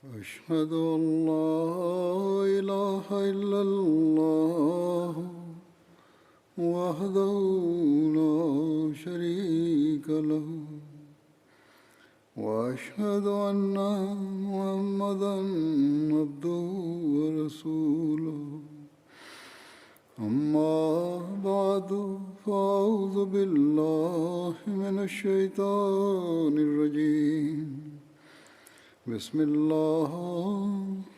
أشهد أن لا إله إلا الله وحده لا شريك له وأشهد أن محمدا عبده ورسوله أما بعد فأعوذ بالله من الشيطان الرجيم بسم الله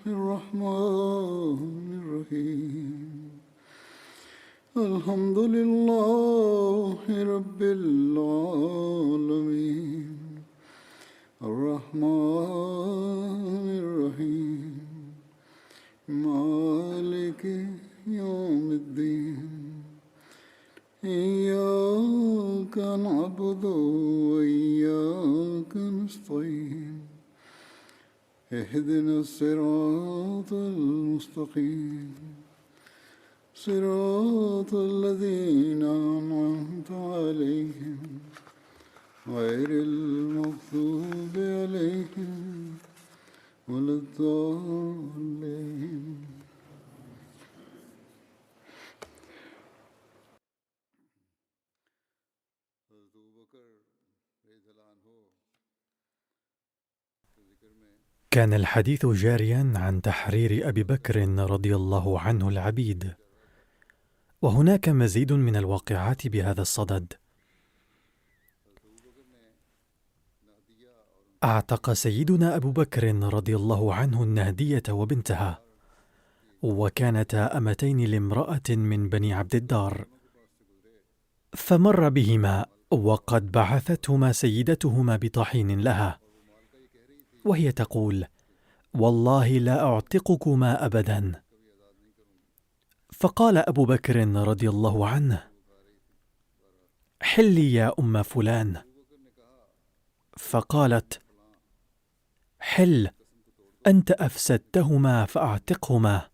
الرحمن الرحيم الحمد لله رب العالمين الرحمن الرحيم مالك يوم الدين إياك نعبد وإياك نستعين اهدنا الصراط المستقيم صراط الذين أنعمت عليهم غير المغضوب عليهم ولا الضالين. كان الحديث جاريا عن تحرير أبي بكر رضي الله عنه العبيد، وهناك مزيد من الواقعات بهذا الصدد. أعتق سيدنا أبو بكر رضي الله عنه النهدية وبنتها، وكانتا أمتين لامرأة من بني عبد الدار، فمر بهما وقد بعثتهما سيدتهما بطحين لها، وهي تقول: والله لا أعتقكما أبدا. فقال أبو بكر رضي الله عنه: حلي يا أم فلان. فقالت: حل، أنت أفسدتهما فأعتقهما.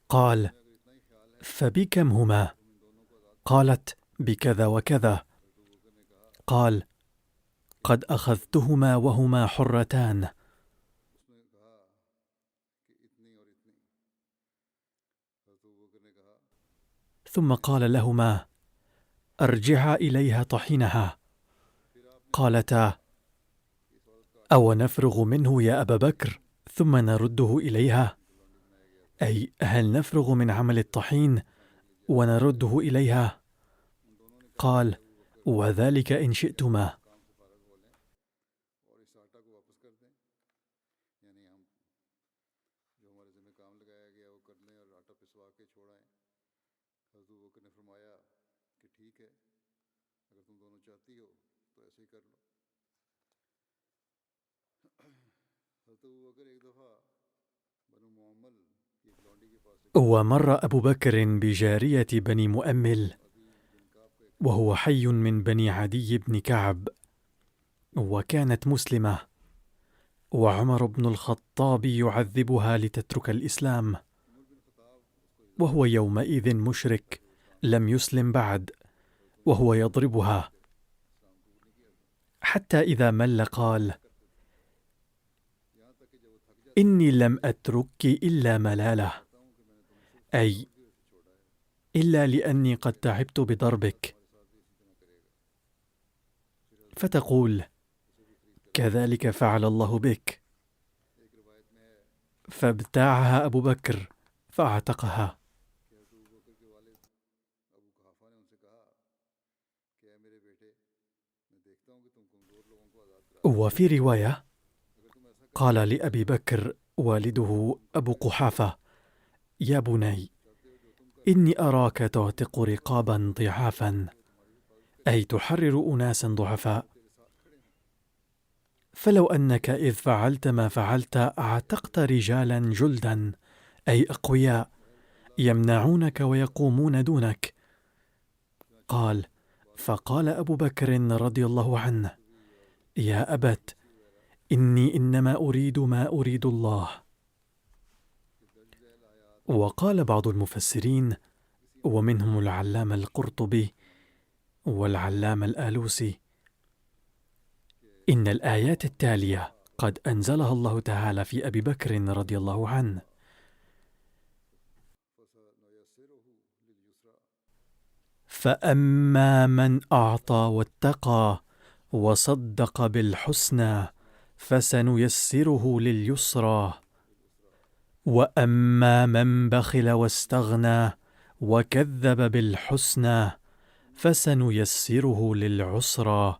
قال: فبكم هما؟ قالت: بكذا وكذا. قال: قد أخذتهما وهما حرتان. ثم قال لهما: أرجعا إليها طحينها. قالتا: أو نفرغ منه يا أبا بكر ثم نرده إليها؟ أي هل نفرغ من عمل الطحين ونرده إليها؟ قال: وذلك إن شئتما. ومر أبو بكر بجارية بني مؤمل، وهو حي من بني عدي بن كعب، وكانت مسلمة، وعمر بن الخطاب يعذبها لتترك الإسلام، وهو يومئذ مشرك لم يسلم بعد، وهو يضربها، حتى إذا مل قال: إني لم أتركك إلا ملالة، أي إلا لأني قد تعبت بضربك. فتقول: كذلك فعل الله بك. فابتاعها أبو بكر فاعتقها. وفي رواية قال لأبي بكر والده أبو قحافة: يا بني، إني أراك تعتق رقابا ضعافا، أي تحرر أناسا ضعفاء، فلو أنك إذ فعلت ما فعلت أعتقت رجالا جلدا، أي أقوياء، يمنعونك ويقومون دونك. قال: فقال أبو بكر رضي الله عنه: يا أبت، إني إنما أريد ما أريد الله. وقال بعض المفسرين، ومنهم العلامة القرطبي والعلامة الآلوسي: إن الآيات التالية قد أنزلها الله تعالى في أبي بكر رضي الله عنه. فأما من أعطى واتقى وصدق بالحسنى فسنيسره لليسرى، وأما من بخل واستغنى وكذب بالحسنى فسنيسره للعسرى،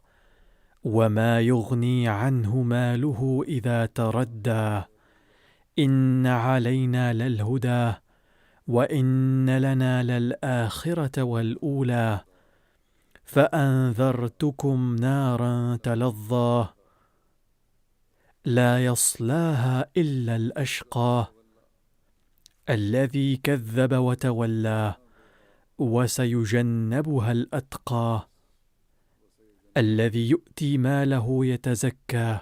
وما يغني عنه ماله إذا تردى، إن علينا للهدى وإن لنا للآخرة والأولى، فأنذرتكم نارا تلظى لا يصلاها إلا الأشقى الذي كذب وتولى، وسيجنبها الأتقى الذي يؤتي ماله يتزكى،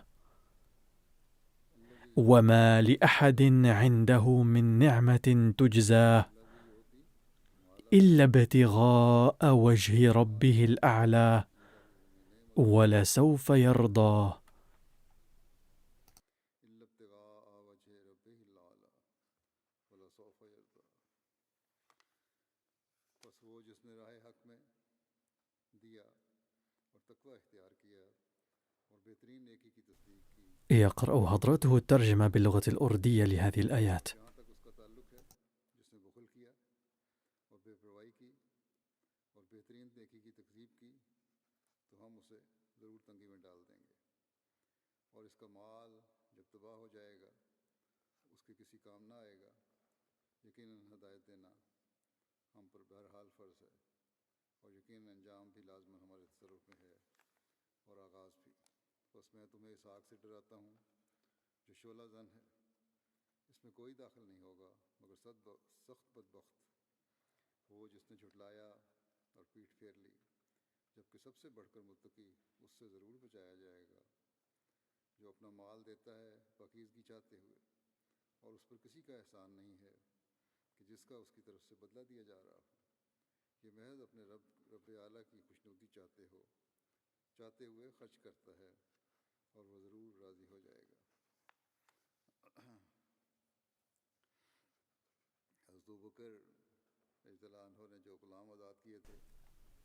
وما لأحد عنده من نعمة تجزى إلا ابتغاء وجه ربه الأعلى ولسوف يرضى. يقرأ حضرته الترجمة باللغة الأردية لهذه الآيات.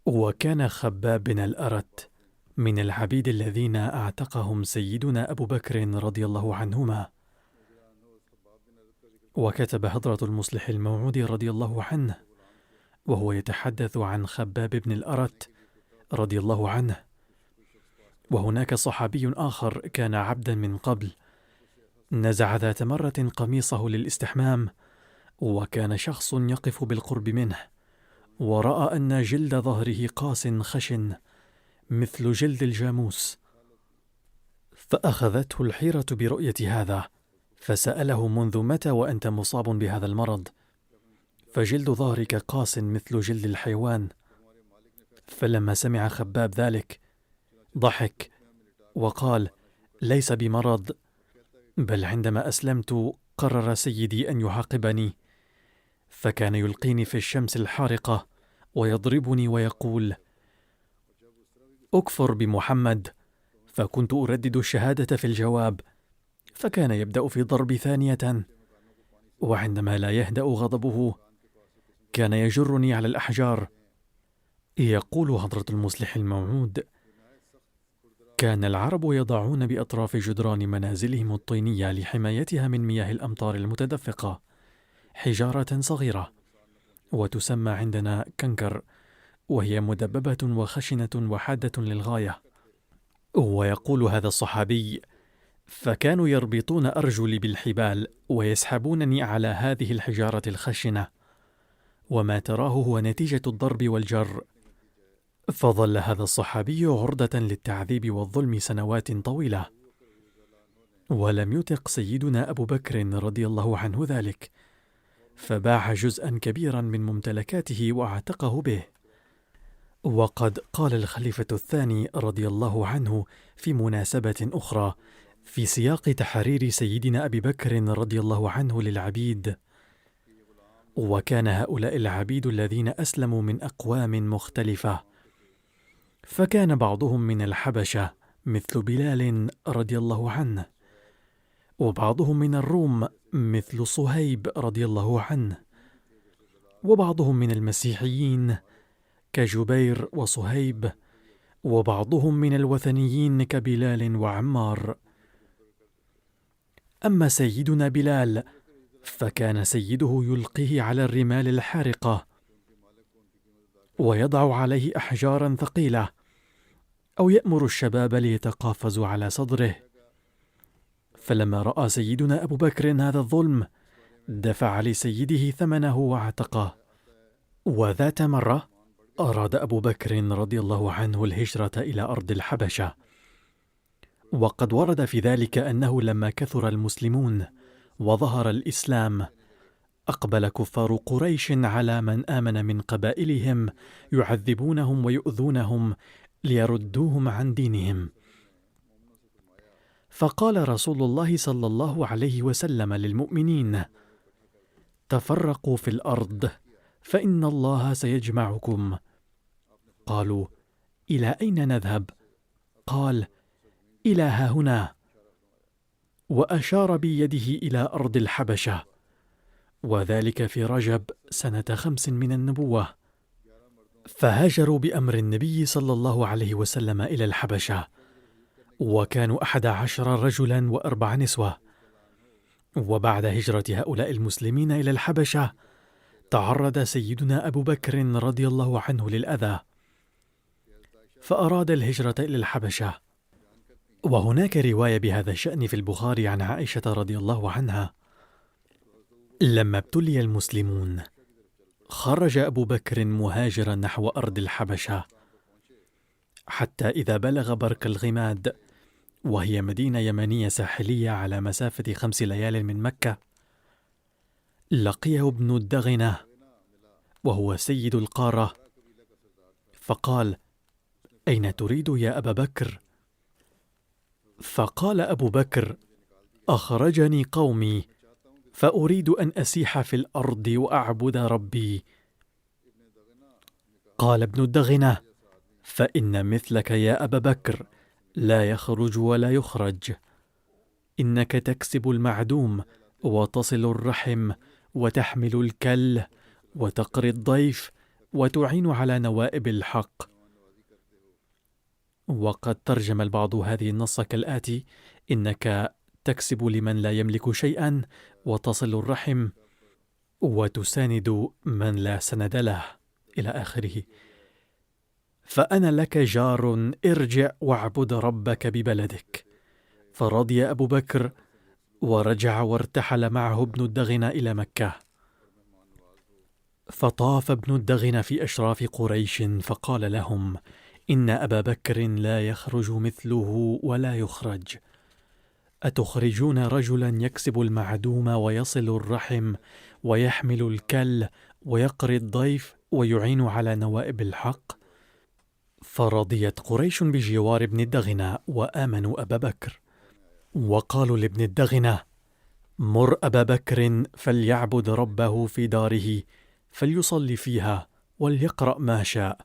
وكان خباب بن الأرت من العبيد الذين أعتقهم سيدنا أبو بكر رضي الله عنهما. وكتب حضرة المصلح الموعود رضي الله عنه وهو يتحدث عن خباب بن الأرت رضي الله عنه: وهناك صحابي آخر كان عبدا من قبل، نزع ذات مرة قميصه للاستحمام، وكان شخص يقف بالقرب منه ورأى أن جلد ظهره قاس خشن مثل جلد الجاموس، فأخذته الحيرة برؤية هذا، فسأله: منذ متى وأنت مصاب بهذا المرض؟ فجلد ظهرك قاس مثل جلد الحيوان. فلما سمع خباب ذلك ضحك وقال: ليس بمرض، بل عندما أسلمت قرر سيدي أن يعاقبني، فكان يلقيني في الشمس الحارقة ويضربني ويقول: أكفر بمحمد، فكنت أردد الشهادة في الجواب، فكان يبدأ في ضربي ثانية، وعندما لا يهدأ غضبه كان يجرني على الأحجار. يقول حضرة المصلح الموعود: كان العرب يضعون بأطراف جدران منازلهم الطينية لحمايتها من مياه الأمطار المتدفقة حجارة صغيرة، وتسمى عندنا كنكر، وهي مدببة وخشنة وحادة للغاية. ويقول هذا الصحابي: فكانوا يربطون أرجلي بالحبال ويسحبونني على هذه الحجارة الخشنة، وما تراه هو نتيجة الضرب والجر. فظل هذا الصحابي عرضة للتعذيب والظلم سنوات طويلة، ولم يطق سيدنا أبو بكر رضي الله عنه ذلك، فباع جزءا كبيرا من ممتلكاته واعتقه به. وقد قال الخليفة الثاني رضي الله عنه في مناسبة أخرى في سياق تحرير سيدنا أبي بكر رضي الله عنه للعبيد: وكان هؤلاء العبيد الذين أسلموا من أقوام مختلفة، فكان بعضهم من الحبشة مثل بلال رضي الله عنه، وبعضهم من الروم مثل صهيب رضي الله عنه، وبعضهم من المسيحيين كجبير وصهيب، وبعضهم من الوثنيين كبلال وعمار. أما سيدنا بلال فكان سيده يلقيه على الرمال الحارقة ويضع عليه أحجارا ثقيلة، أو يأمر الشباب ليتقافزوا على صدره. فلما رأى سيدنا أبو بكر هذا الظلم دفع لسيده ثمنه واعتقه. وذات مرة أراد أبو بكر رضي الله عنه الهجرة إلى أرض الحبشة، وقد ورد في ذلك أنه لما كثر المسلمون وظهر الإسلام أقبل كفار قريش على من آمن من قبائلهم يعذبونهم ويؤذونهم ليردوهم عن دينهم. فقال رسول الله صلى الله عليه وسلم للمؤمنين: تفرقوا في الأرض فإن الله سيجمعكم. قالوا: إلى أين نذهب؟ قال: إلى هاهنا، وأشار بيده إلى أرض الحبشة، وذلك في رجب سنة 5 من النبوة. فهاجروا بأمر النبي صلى الله عليه وسلم إلى الحبشة، وكانوا 11 رجلا و4 نسوة. وبعد هجرة هؤلاء المسلمين إلى الحبشة تعرض سيدنا أبو بكر رضي الله عنه للأذى، فأراد الهجرة إلى الحبشة. وهناك رواية بهذا الشأن في البخاري عن عائشة رضي الله عنها: لما ابتلي المسلمون خرج أبو بكر مهاجرا نحو أرض الحبشة، حتى إذا بلغ برك الغماد، وهي مدينة يمنية ساحلية على مسافة 5 ليال من مكة، لقيه ابن الدغنة وهو سيد القارة، فقال: أين تريد يا أبا بكر؟ فقال أبو بكر: أخرجني قومي فأريد أن أسيح في الأرض وأعبد ربي. قال ابن الدغنة: فإن مثلك يا أبا بكر لا يخرج ولا يخرج، إنك تكسب المعدوم وتصل الرحم وتحمل الكل وتقري الضيف وتعين على نوائب الحق. وقد ترجم البعض هذه النص كالآتي: إنك تكسب لمن لا يملك شيئا، وتصل الرحم، وتساند من لا سند له، إلى آخره. فأنا لك جار، ارجع واعبد ربك ببلدك. فرضي أبو بكر ورجع وارتحل معه ابن الدغنة إلى مكة. فطاف ابن الدغنة في أشراف قريش فقال لهم: إن أبا بكر لا يخرج مثله ولا يخرج. أتخرجون رجلا يكسب المعدوم ويصل الرحم ويحمل الكل ويقري الضيف ويعين على نوائب الحق؟ فرضيت قريش بجوار ابن الدغنة وآمنوا أبا بكر، وقالوا لابن الدغنة: مر أبا بكر فليعبد ربه في داره، فليصلي فيها وليقرأ ما شاء،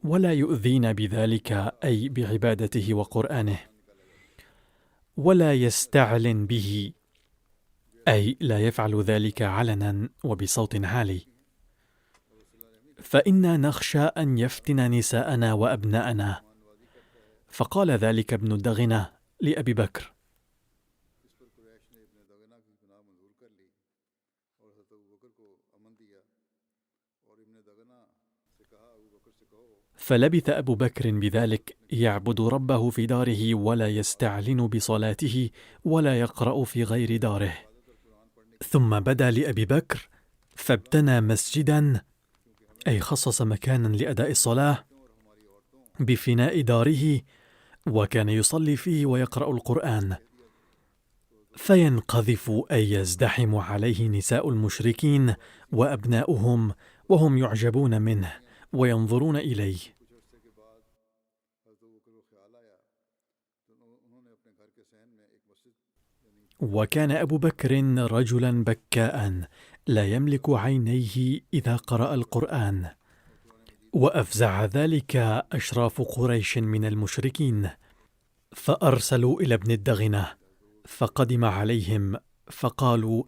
ولا يؤذين بذلك، أي بعبادته وقرآنه، ولا يستعلن به، أي لا يفعل ذلك علنا وبصوت عالي، فإنا نخشى أن يفتن نساءنا وأبناءنا. فقال ذلك ابن الدغنة لأبي بكر. فلبث أبو بكر بذلك يعبد ربه في داره، ولا يستعلن بصلاته، ولا يقرأ في غير داره. ثم بدا لأبي بكر فابتنى مسجدا، أي خصص مكانا لأداء الصلاة بفناء داره، وكان يصلي فيه ويقرأ القرآن. فينقذف أي يزدحم عليه نساء المشركين وأبناؤهم، وهم يعجبون منه وينظرون إليه. وكان أبو بكر رجلا بكاء لا يملك عينيه إذا قرأ القرآن، وأفزع ذلك أشراف قريش من المشركين، فأرسلوا إلى ابن الدغنة فقدم عليهم فقالوا: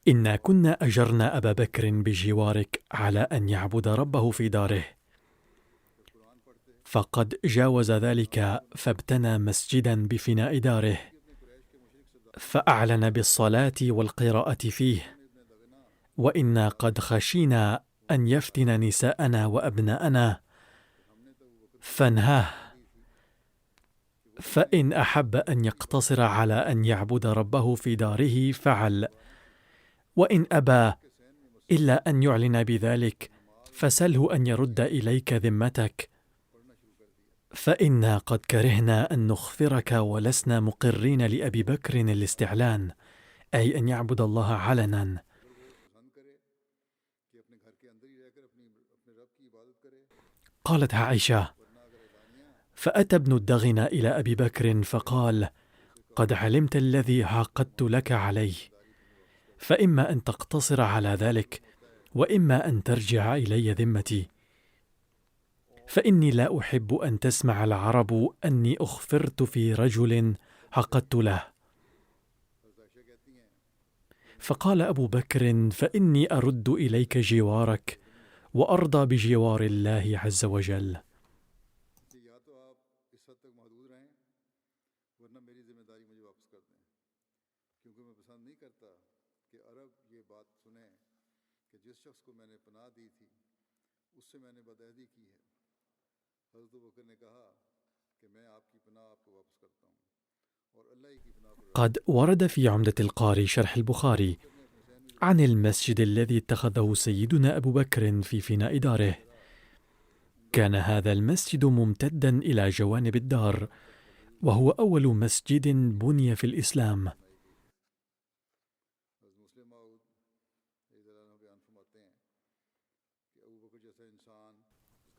إنا كنا أجرنا أبا بكر بجوارك على أن يعبد ربه في داره، فقد جاوز ذلك فابتنى مسجدا بفناء داره، فأعلن بالصلاة والقراءة فيه، وإنا قد خشينا أن يفتن نساءنا وأبناءنا فانهاه، فإن أحب أن يقتصر على أن يعبد ربه في داره فعل، وإن أبى إلا أن يعلن بذلك فسله أن يرد إليك ذمتك، فإنا قد كرهنا أن نخفرك ولسنا مقرين لأبي بكر الاستعلان، أي أن يعبد الله علنا. قالت عائشة: فأتى ابن الدغنة إلى أبي بكر فقال: قد علمت الذي عقدت لك عليه، فإما أن تقتصر على ذلك وإما أن ترجع إلي ذمتي، فإني لا أحب أن تسمع العرب أني أخفرت في رجل عقدت له. فقال أبو بكر: فإني أرد إليك جوارك وأرضى بجوار الله عز وجل. قد ورد في عمدة القاري شرح البخاري عن المسجد الذي اتخذه سيدنا أبو بكر في فناء داره. كان هذا المسجد ممتدا إلى جوانب الدار، وهو أول مسجد بني في الإسلام.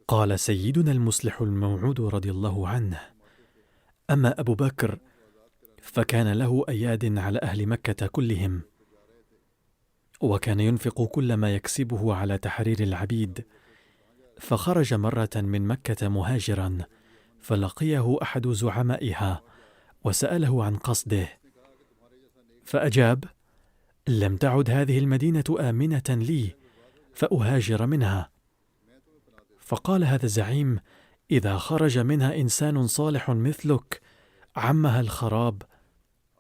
قال سيدنا المصلح الموعود رضي الله عنه: أما أبو بكر فكان له أياد على أهل مكة كلهم، وكان ينفق كل ما يكسبه على تحرير العبيد، فخرج مرة من مكة مهاجرا، فلقيه أحد زعمائها وسأله عن قصده، فأجاب: لم تعد هذه المدينة آمنة لي فأهاجر منها. فقال هذا الزعيم: إذا خرج منها إنسان صالح مثلك عمها الخراب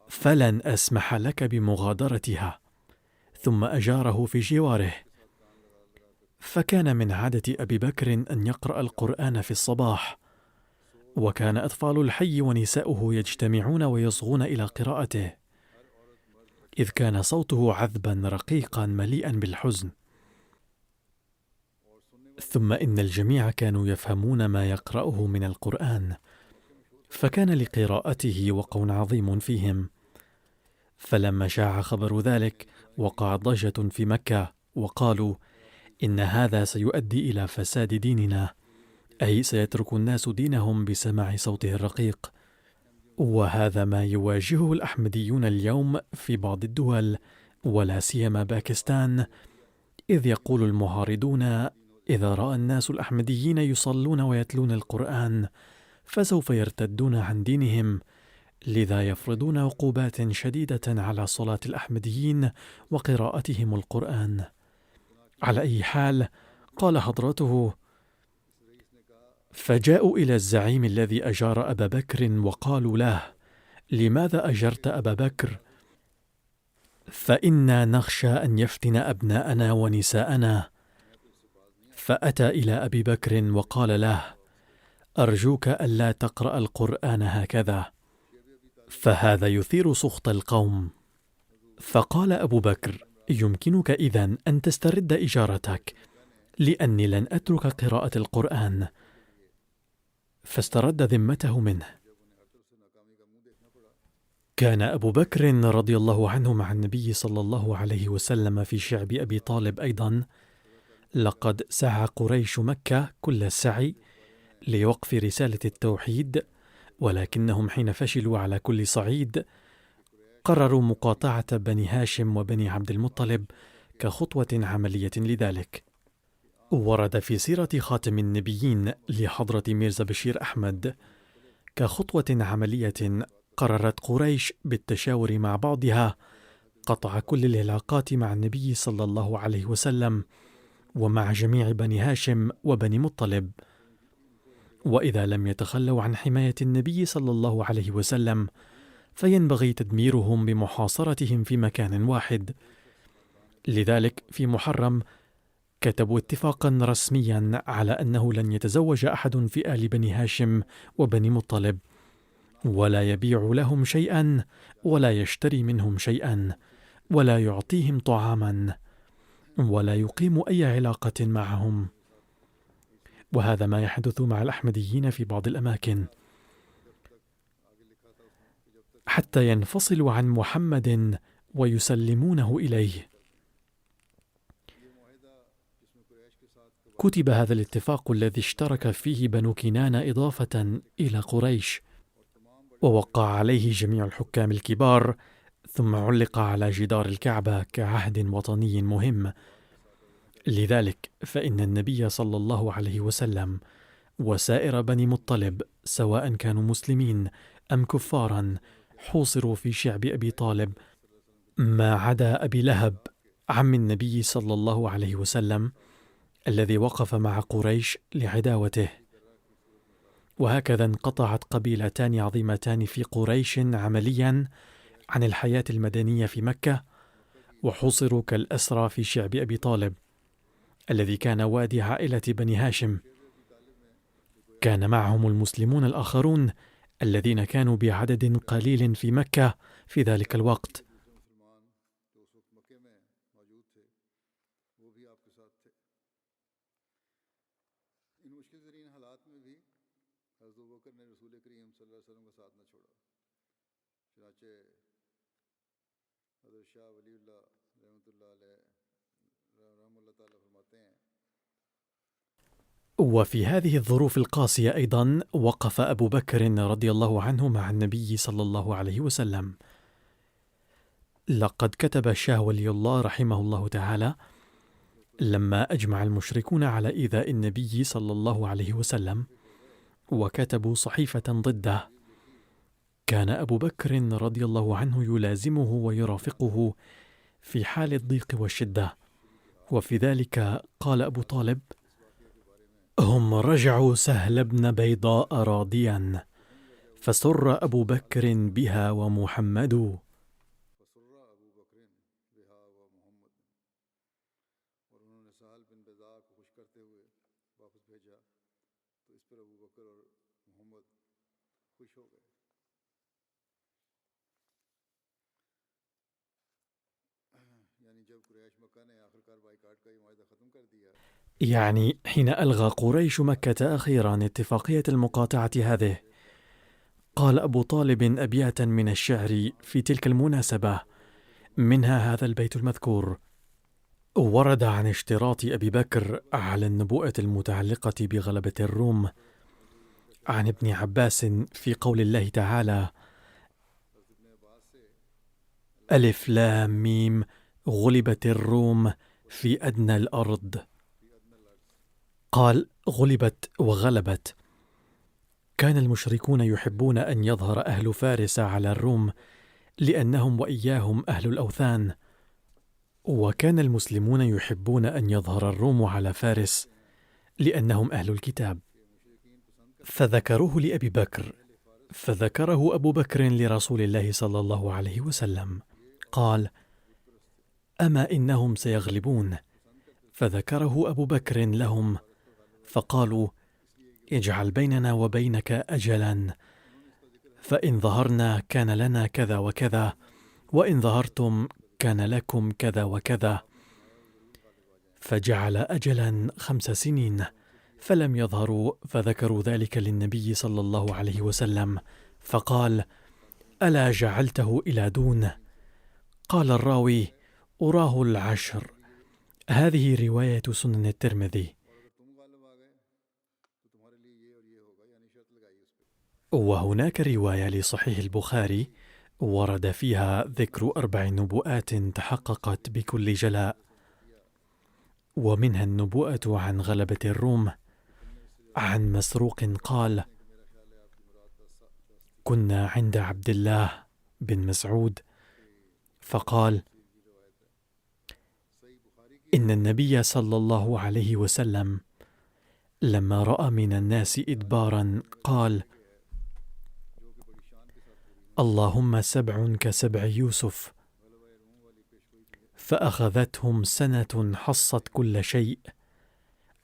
فلن أسمح لك بمغادرتها، ثم أجاره في جواره. فكان من عادة أبي بكر أن يقرأ القرآن في الصباح، وكان أطفال الحي ونساؤه يجتمعون ويصغون إلى قراءته، إذ كان صوته عذبا رقيقا مليئا بالحزن. ثم إن الجميع كانوا يفهمون ما يقرأه من القرآن، فكان لقراءته وقع عظيم فيهم. فلما شاع خبر ذلك وقعت ضجة في مكة، وقالوا: إن هذا سيؤدي إلى فساد ديننا، أي سيترك الناس دينهم بسماع صوته الرقيق. وهذا ما يواجهه الأحمديون اليوم في بعض الدول، ولا سيما باكستان، إذ يقول المعارضون: إذا رأى الناس الأحمديين يصلون ويتلون القرآن فسوف يرتدون عن دينهم، لذا يفرضون عقوبات شديدة على صلاة الأحمديين وقراءتهم القرآن. على أي حال، قال حضرته: فجاءوا إلى الزعيم الذي أجار أبا بكر وقالوا له: لماذا أجرت أبا بكر؟ فإنا نخشى أن يفتن أبناءنا ونساءنا. فأتى إلى أبي بكر وقال له: أرجوك ألا تقرأ القرآن هكذا، فهذا يثير سخط القوم. فقال أبو بكر: يمكنك إذن أن تسترد إجارتك، لأني لن أترك قراءة القرآن. فاسترد ذمته منه. كان أبو بكر رضي الله عنه مع النبي صلى الله عليه وسلم في شعب أبي طالب أيضا. لقد سعى قريش مكة كل السعي لوقف رسالة التوحيد، ولكنهم حين فشلوا على كل صعيد قرروا مقاطعة بني هاشم وبني عبد المطلب كخطوة عملية لذلك. ورد في سيرة خاتم النبيين لحضرة ميرزا بشير أحمد كخطوة عملية قررت قريش بالتشاور مع بعضها قطع كل العلاقات مع النبي صلى الله عليه وسلم ومع جميع بني هاشم وبني مطلب، وإذا لم يتخلوا عن حماية النبي صلى الله عليه وسلم فينبغي تدميرهم بمحاصرتهم في مكان واحد. لذلك في محرم كتبوا اتفاقا رسميا على أنه لن يتزوج أحد في آل بني هاشم وبني مطلب، ولا يبيع لهم شيئا ولا يشتري منهم شيئا ولا يعطيهم طعاما ولا يقيم أي علاقة معهم. وهذا ما يحدث مع الأحمديين في بعض الأماكن حتى ينفصلوا عن محمد ويسلمونه إليه. كتب هذا الاتفاق الذي اشترك فيه بنو كنان إضافة إلى قريش، ووقع عليه جميع الحكام الكبار، ثم علق على جدار الكعبة كعهد وطني مهم. لذلك فإن النبي صلى الله عليه وسلم وسائر بني مطلب سواء كانوا مسلمين أم كفارا حوصروا في شعب أبي طالب، ما عدا أبي لهب عم النبي صلى الله عليه وسلم الذي وقف مع قريش لعداوته. وهكذا انقطعت قبيلتان عظيمتان في قريش عمليا عن الحياة المدنية في مكة، وحوصروا كالأسرى في شعب أبي طالب الذي كان وادي عائلة بني هاشم. كان معهم المسلمون الآخرون الذين كانوا بعدد قليل في مكة في ذلك الوقت. وفي هذه الظروف القاسية أيضا وقف أبو بكر رضي الله عنه مع النبي صلى الله عليه وسلم. لقد كتب الشاه ولي الله رحمه الله تعالى: لما أجمع المشركون على إيذاء النبي صلى الله عليه وسلم وكتبوا صحيفة ضده، كان أبو بكر رضي الله عنه يلازمه ويرافقه في حال الضيق والشدة. وفي ذلك قال أبو طالب: هم رجعوا سهل بن بيضاء راضيا، فسر أبو بكر بها ومحمد. يعني حين ألغى قريش مكة أخيرا اتفاقية المقاطعة هذه، قال أبو طالب أبياتا من الشعر في تلك المناسبة، منها هذا البيت المذكور: ورد عن اشتراط أبي بكر على النبوءة المتعلقة بغلبة الروم عن ابن عباس في قول الله تعالى: ألف لام ميم غلبت الروم في أدنى الأرض. قال: غلبت وغلبت. كان المشركون يحبون أن يظهر أهل فارس على الروم لأنهم وإياهم أهل الأوثان، وكان المسلمون يحبون أن يظهر الروم على فارس لأنهم أهل الكتاب. فذكروه لأبي بكر، فذكره أبو بكر لرسول الله صلى الله عليه وسلم، قال: أما إنهم سيغلبون. فذكره أبو بكر لهم، فقالوا: اجعل بيننا وبينك أجلا، فإن ظهرنا كان لنا كذا وكذا، وإن ظهرتم كان لكم كذا وكذا. فجعل أجلا 5 سنين فلم يظهروا، فذكروا ذلك للنبي صلى الله عليه وسلم، فقال: ألا جعلته إلى دون؟ قال الراوي: أراه 10. هذه رواية سنن الترمذي. وهناك رواية لصحيح البخاري ورد فيها ذكر 4 نبوءات تحققت بكل جلاء، ومنها النبوءة عن غلبة الروم. عن مسروق قال: كنا عند عبد الله بن مسعود فقال: إن النبي صلى الله عليه وسلم لما رأى من الناس إدبارا قال: اللهم 7 كسبع يوسف، فأخذتهم سنة حصت كل شيء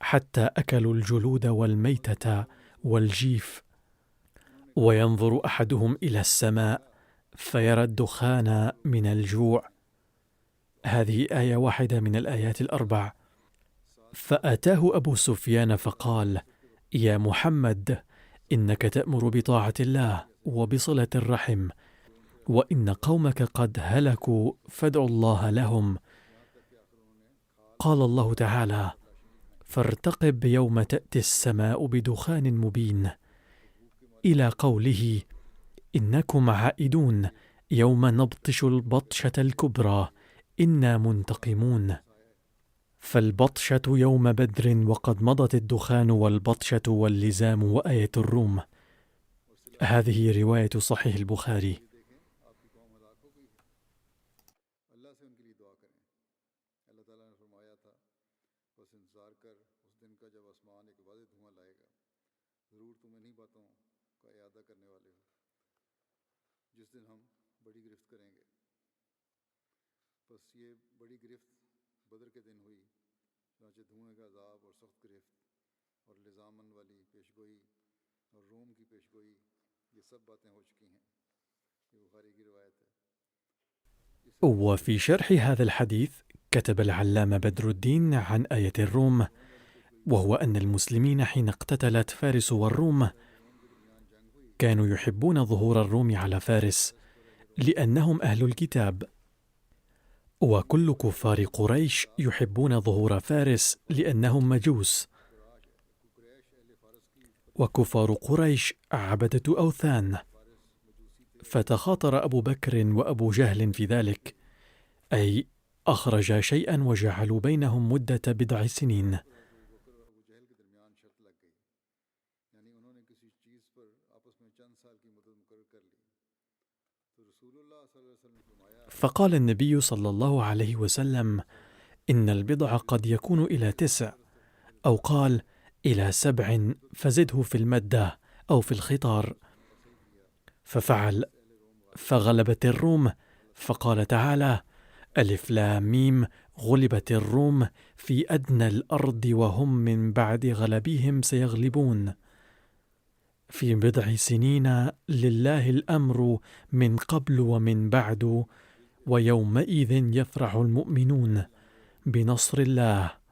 حتى أكلوا الجلود والميتة والجيف، وينظر أحدهم إلى السماء فيرى الدخان من الجوع. هذه آية واحدة من الآيات ال4. فأتاه أبو سفيان فقال: يا محمد، إنك تأمر بطاعة الله وبصلة الرحم، وإن قومك قد هلكوا فادعوا الله لهم. قال الله تعالى: فارتقب يوم تأتي السماء بدخان مبين، إلى قوله: إنكم عائدون يوم نبطش البطشة الكبرى إنا منتقمون. فالبطشة يوم بدر وقد مضت الدخان والبطشة واللزام وآية الروم. هذه رواية صحيح البخاري. وفي شرح هذا الحديث كتب العلامة بدر الدين عن آية الروم، وهو أن المسلمين حين اقتتلت فارس والروم كانوا يحبون ظهور الروم على فارس لأنهم أهل الكتاب، وكل كفار قريش يحبون ظهور فارس لأنهم مجوس، وكفار قريش عبدة أوثان. فتخاطر أبو بكر وأبو جهل في ذلك، أي أخرج شيئا وجعلوا بينهم مدة 7 سنين. فقال النبي صلى الله عليه وسلم: إن البضع قد يكون إلى 9، أو قال إلى 7 فزده في المدة أو في الخطار. ففعل، فغلبت الروم، فقال تعالى: ألف لام ميم غلبت الروم في أدنى الأرض وهم من بعد غلبهم سيغلبون في 7 سنين لله الأمر من قبل ومن بعد ويومئذ يفرح المؤمنون بنصر الله.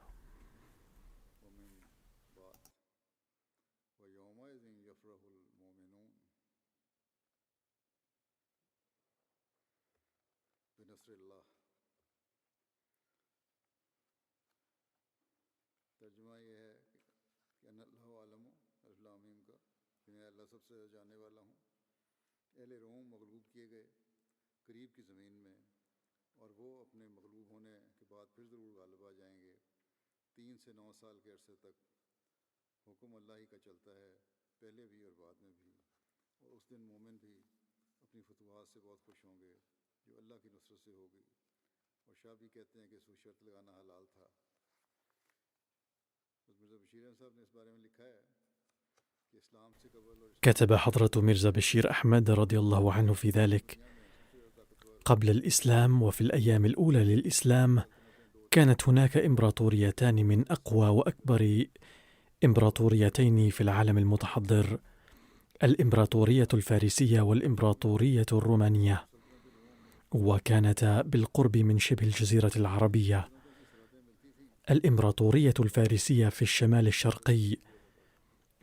كتب حضرة ميرزا بشير أحمد رضي الله عنه في ذلك: قبل الإسلام وفي الأيام الأولى للإسلام كانت هناك إمبراطوريتان من أقوى وأكبر إمبراطوريتين في العالم المتحضر، الإمبراطورية الفارسية والإمبراطورية الرومانية، وكانتا بالقرب من شبه الجزيرة العربية. الإمبراطورية الفارسية في الشمال الشرقي،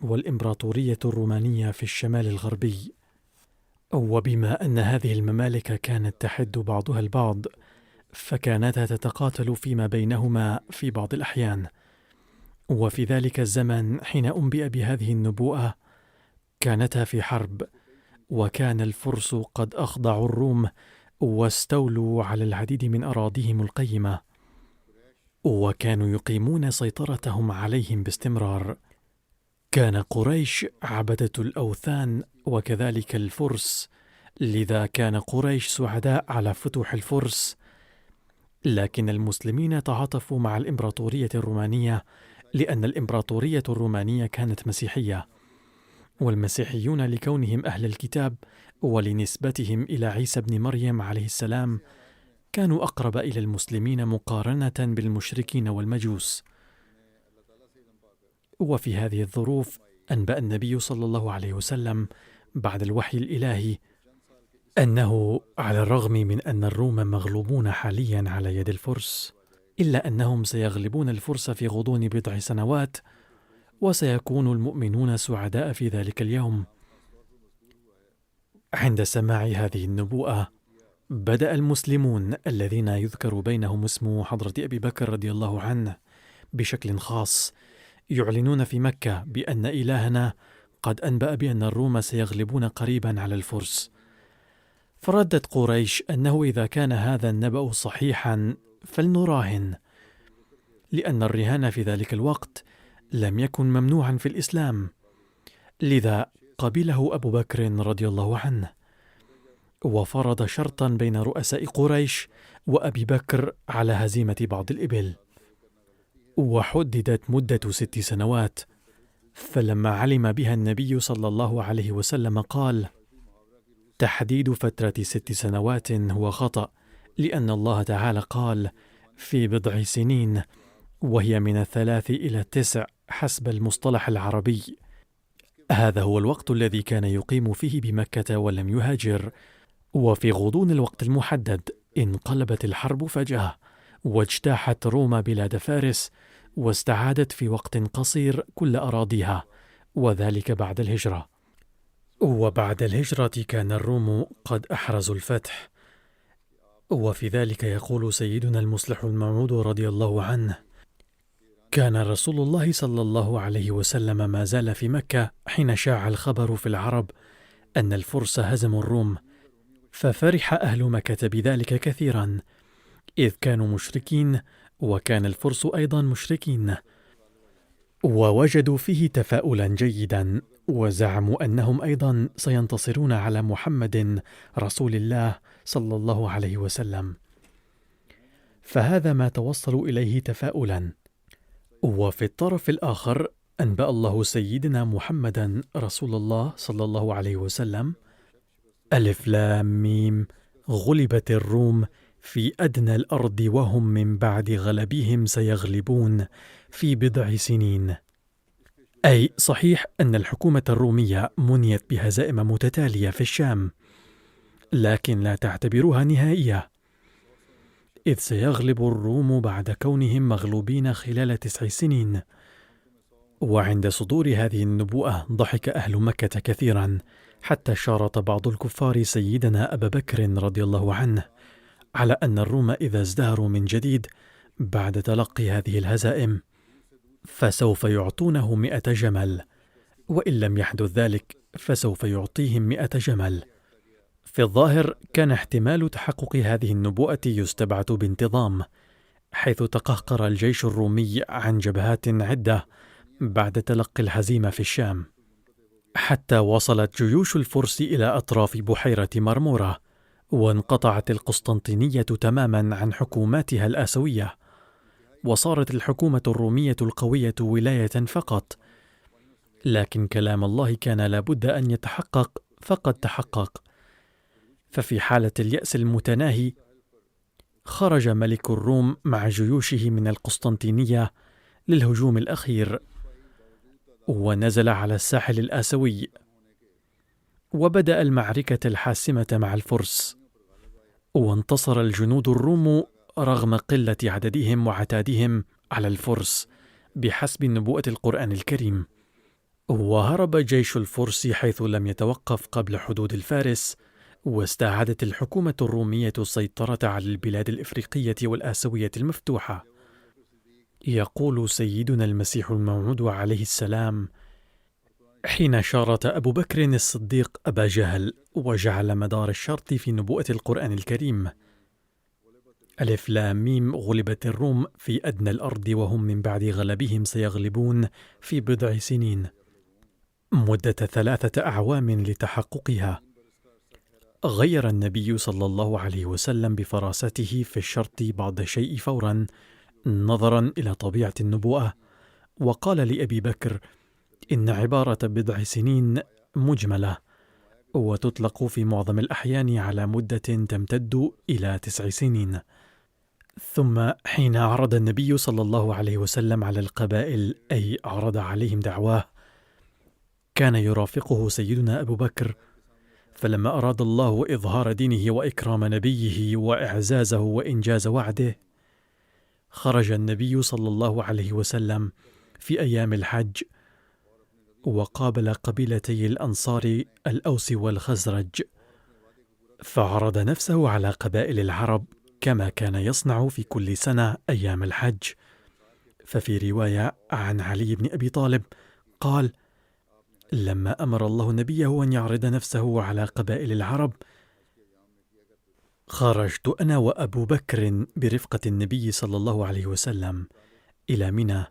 والإمبراطورية الرومانية في الشمال الغربي. وبما أن هذه الممالك كانت تحد بعضها البعض، فكانتا تتقاتل فيما بينهما في بعض الأحيان. وفي ذلك الزمن حين أنبئ بهذه النبوءة كانتا في حرب، وكان الفرس قد أخضعوا الروم واستولوا على العديد من أراضيهم القيمة، وكانوا يقيمون سيطرتهم عليهم باستمرار. كان قريش عبدة الأوثان وكذلك الفرس، لذا كان قريش سعداء على فتوح الفرس، لكن المسلمين تعاطفوا مع الإمبراطورية الرومانية لأن الإمبراطورية الرومانية كانت مسيحية، والمسيحيون لكونهم أهل الكتاب ولنسبتهم إلى عيسى بن مريم عليه السلام كانوا أقرب إلى المسلمين مقارنة بالمشركين والمجوس. وفي هذه الظروف أنبأ النبي صلى الله عليه وسلم بعد الوحي الإلهي أنه على الرغم من أن الروم مغلوبون حاليا على يد الفرس، إلا أنهم سيغلبون الفرس في غضون بضع سنوات، وسيكون المؤمنون سعداء في ذلك اليوم. عند سماع هذه النبوءة بدأ المسلمون الذين يذكر بينهم اسم حضرة أبي بكر رضي الله عنه بشكل خاص يعلنون في مكة بأن إلهنا قد أنبأ بأن الروم سيغلبون قريبا على الفرس. فردت قريش أنه إذا كان هذا النبأ صحيحا فلنراهن، لأن الرهان في ذلك الوقت لم يكن ممنوعا في الإسلام، لذا قبله أبو بكر رضي الله عنه وفرض شرطا بين رؤساء قريش وأبي بكر على هزيمة بعض الإبل، وحددت مدة 6 سنوات. فلما علم بها النبي صلى الله عليه وسلم قال: تحديد فترة 6 سنوات هو خطأ، لأن الله تعالى قال: في بضع سنين، وهي من 3 إلى 9 حسب المصطلح العربي. هذا هو الوقت الذي كان يقيم فيه بمكة ولم يهاجر. وفي غضون الوقت المحدد انقلبت الحرب فجأة، واجتاحت روما بلاد فارس، واستعادت في وقت قصير كل أراضيها، وذلك بعد الهجرة. وبعد الهجرة كان الروم قد أحرزوا الفتح. وفي ذلك يقول سيدنا المصلح الموعود رضي الله عنه: كان رسول الله صلى الله عليه وسلم ما زال في مكة حين شاع الخبر في العرب أن الفرس هزموا الروم، ففرح أهل مكة بذلك كثيرا، إذ كانوا مشركين وكان الفرس أيضا مشركين، ووجدوا فيه تفاؤلا جيدا، وزعموا أنهم أيضا سينتصرون على محمد رسول الله صلى الله عليه وسلم. فهذا ما توصلوا إليه تفاؤلا. وفي الطرف الآخر أنبأ الله سيدنا محمدا رسول الله صلى الله عليه وسلم: ألف لام ميم، غلبت الروم في أدنى الأرض وهم من بعد غلبهم سيغلبون في بضع سنين. أي صحيح أن الحكومة الرومية منيت بهزائم متتالية في الشام، لكن لا تعتبروها نهائية، إذ سيغلب الروم بعد كونهم مغلوبين خلال 9 سنين. وعند صدور هذه النبوءة ضحك أهل مكة كثيرا، حتى شارط بعض الكفار سيدنا أبا بكر رضي الله عنه على أن الروم إذا ازدهروا من جديد بعد تلقي هذه الهزائم فسوف يعطونه 100 جمل، وإن لم يحدث ذلك فسوف يعطيهم 100 جمل. في الظاهر كان احتمال تحقق هذه النبوءة يستبعد بانتظام، حيث تقهقر الجيش الرومي عن جبهات عدة بعد تلقي الهزيمة في الشام، حتى وصلت جيوش الفرس إلى أطراف بحيرة مرمورة، وانقطعت القسطنطينية تماما عن حكوماتها الآسيوية، وصارت الحكومة الرومية القوية ولاية فقط. لكن كلام الله كان لابد أن يتحقق، فقد تحقق. ففي حالة اليأس المتناهي خرج ملك الروم مع جيوشه من القسطنطينية للهجوم الأخير، ونزل على الساحل الآسيوي، وبدأ المعركة الحاسمة مع الفرس، وانتصر الجنود الروم رغم قلة عددهم وعتادهم على الفرس بحسب نبوءة القرآن الكريم. وهرب جيش الفرس حيث لم يتوقف قبل حدود الفارس، واستعادت الحكومة الرومية السيطرة على البلاد الإفريقية والآسيوية المفتوحة. يقول سيدنا المسيح الموعود عليه السلام: حين شارت أبو بكر الصديق أبا جهل وجعل مدار الشرط في نبوءة القرآن الكريم: ألف لام ميم، غلبت الروم في أدنى الأرض وهم من بعد غلبهم سيغلبون في بضع سنين. مدة 3 أعوام لتحققها. غير النبي صلى الله عليه وسلم بفراسته في الشرط بعض الشيء فورا نظرا إلى طبيعة النبوءة، وقال لأبي بكر: إن عبارة 7 سنين مجملة، وتطلق في معظم الأحيان على مدة تمتد إلى 9 سنين. ثم حين عرض النبي صلى الله عليه وسلم على القبائل، أي عرض عليهم دعواه، كان يرافقه سيدنا أبو بكر. فلما أراد الله إظهار دينه وإكرام نبيه وإعزازه وإنجاز وعده، خرج النبي صلى الله عليه وسلم في أيام الحج وقابل قبيلتي الأنصار الأوس والخزرج، فعرض نفسه على قبائل العرب كما كان يصنع في كل سنة أيام الحج. ففي رواية عن علي بن أبي طالب قال: لما أمر الله نبيه أن يعرض نفسه على قبائل العرب، خرجت أنا وأبو بكر برفقة النبي صلى الله عليه وسلم إلى منى،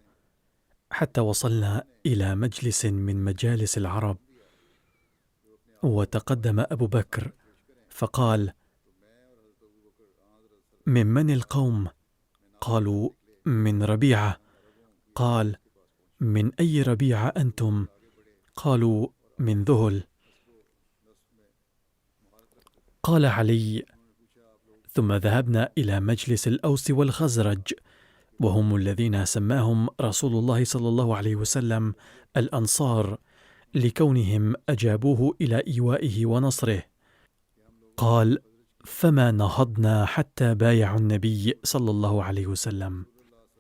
حتى وصلنا إلى مجلس من مجالس العرب، وتقدم أبو بكر فقال: ممن القوم؟ قالوا: من ربيعة. قال: من أي ربيعة أنتم؟ قالوا: من ذهل. قال علي: ثم ذهبنا إلى مجلس الأوس والخزرج، وهم الذين سماهم رسول الله صلى الله عليه وسلم الأنصار، لكونهم أجابوه إلى إيوائه ونصره. قال: فما نهضنا حتى بايعوا النبي صلى الله عليه وسلم.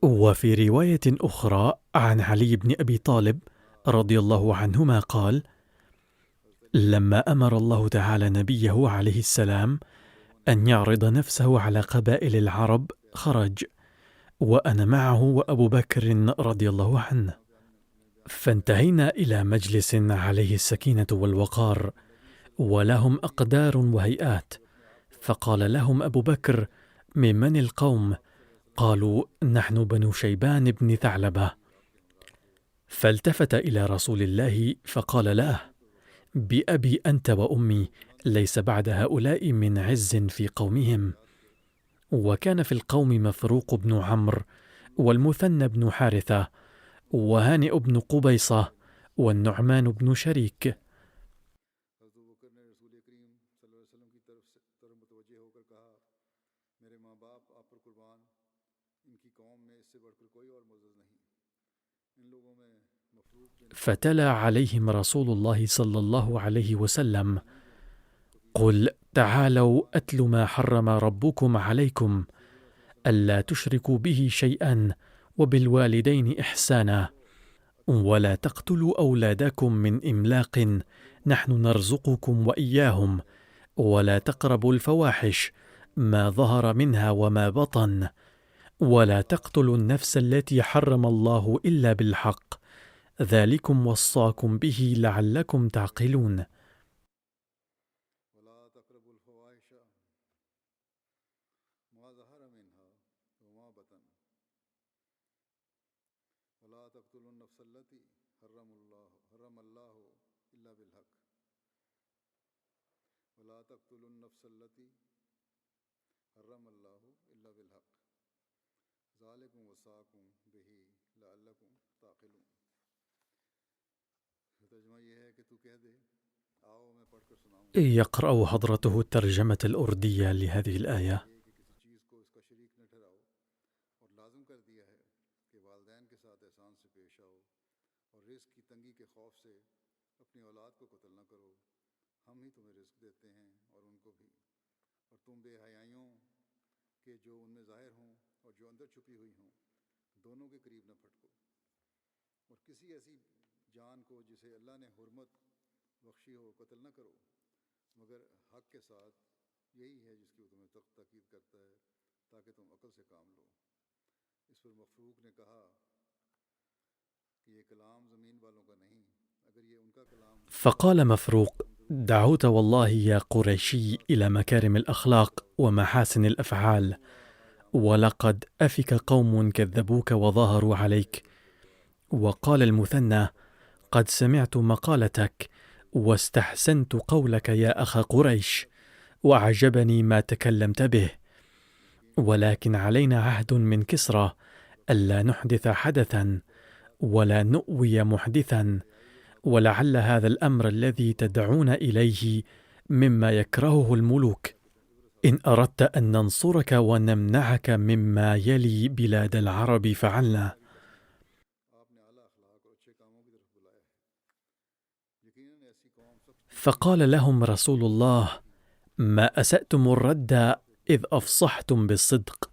وفي رواية أخرى عن علي بن أبي طالب رضي الله عنهما قال: لما أمر الله تعالى نبيه عليه السلام أن يعرض نفسه على قبائل العرب، خرج، وأنا معه وأبو بكر رضي الله عنه، فانتهينا إلى مجلس عليه السكينة والوقار، ولهم أقدار وهيئات. فقال لهم أبو بكر: ممن القوم؟ قالوا: نحن بنو شيبان بن ثعلبة. فالتفت إلى رسول الله فقال له: بأبي أنت وأمي، ليس بعد هؤلاء من عز في قومهم. وكان في القوم مفروق بن عمرو، والمثنى بن حارثة، وهانئ بن قبيصة، والنعمان بن شريك. فتلا عليهم رسول الله صلى الله عليه وسلم: قل تعالوا أتل ما حرم ربكم عليكم، ألا تشركوا به شيئا، وبالوالدين إحسانا، ولا تقتلوا أولادكم من إملاق، نحن نرزقكم وإياهم، ولا تقربوا الفواحش ما ظهر منها وما بطن، ولا تقتلوا النفس التي حرم الله إلا بالحق، ذلكم وصاكم به لعلكم تعقلون. يقرأ حضرته الترجمة الأردية لهذه الآية. فقال مفروق: دعوت والله يا قريشي إلى مكارم الأخلاق ومحاسن الأفعال، ولقد أفك قوم كذبوك وظاهروا عليك. وقال المثنى: قد سمعت مقالتك واستحسنت قولك يا أخ قريش، وأعجبني ما تكلمت به، ولكن علينا عهد من كسرى ألا نحدث حدثا ولا نؤوي محدثا، ولعل هذا الأمر الذي تدعون إليه مما يكرهه الملوك. إن أردت أن ننصرك ونمنعك مما يلي بلاد العرب فعلنا. فقال لهم رسول الله: ما أسأتم الرد إذ أفصحتم بالصدق،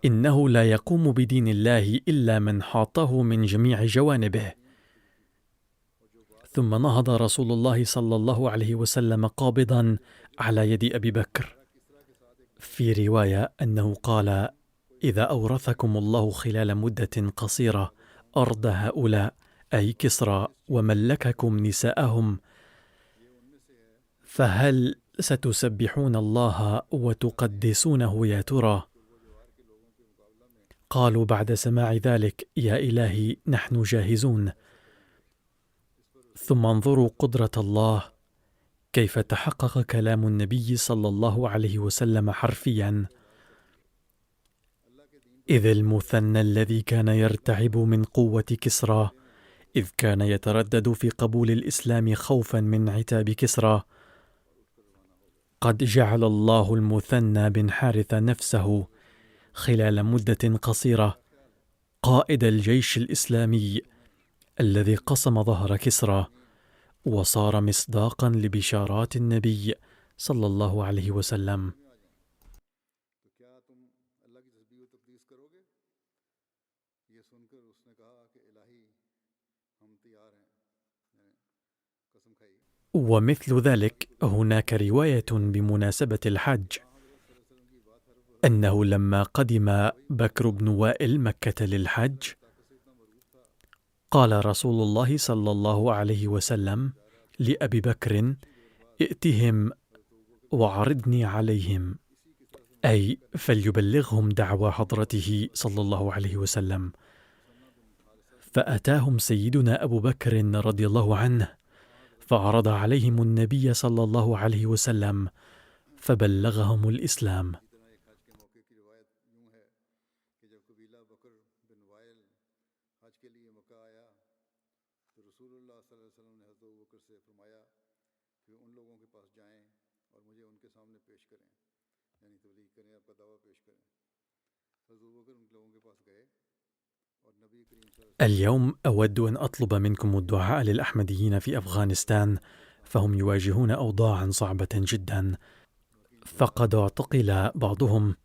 إنه لا يقوم بدين الله إلا من حاطه من جميع جوانبه. ثم نهض رسول الله صلى الله عليه وسلم قابضا على يد أبي بكر. في رواية أنه قال: إذا أورثكم الله خلال مدة قصيرة أرض هؤلاء أي كسرى وملككم نساءهم، فهل ستسبحون الله وتقدسونه يا ترى؟ قالوا بعد سماع ذلك: يا إلهي نحن جاهزون. ثم انظروا قدرة الله كيف تحقق كلام النبي صلى الله عليه وسلم حرفيا: إذ المثنى الذي كان يرتعب من قوة كسرى، إذ كان يتردد في قبول الإسلام خوفا من عتاب كسرى، قد جعل الله المثنى بن حارث نفسه خلال مدة قصيرة قائد الجيش الإسلامي الذي قصم ظهر كسرى، وصار مصداقا لبشارات النبي صلى الله عليه وسلم. ومثل ذلك هناك رواية بمناسبة الحج أنه لما قدم بكر بن وائل مكة للحج، قال رسول الله صلى الله عليه وسلم لأبي بكر: ائتهم وعرضني عليهم، أي فليبلغهم دعوى حضرته صلى الله عليه وسلم. فأتاهم سيدنا أبو بكر رضي الله عنه فعرض عليهم النبي صلى الله عليه وسلم فبلغهم الإسلام. اليوم أود أن أطلب منكم الدعاء للأحمديين في أفغانستان، فهم يواجهون أوضاعا صعبة جدا، فقد اعتقل بعضهم،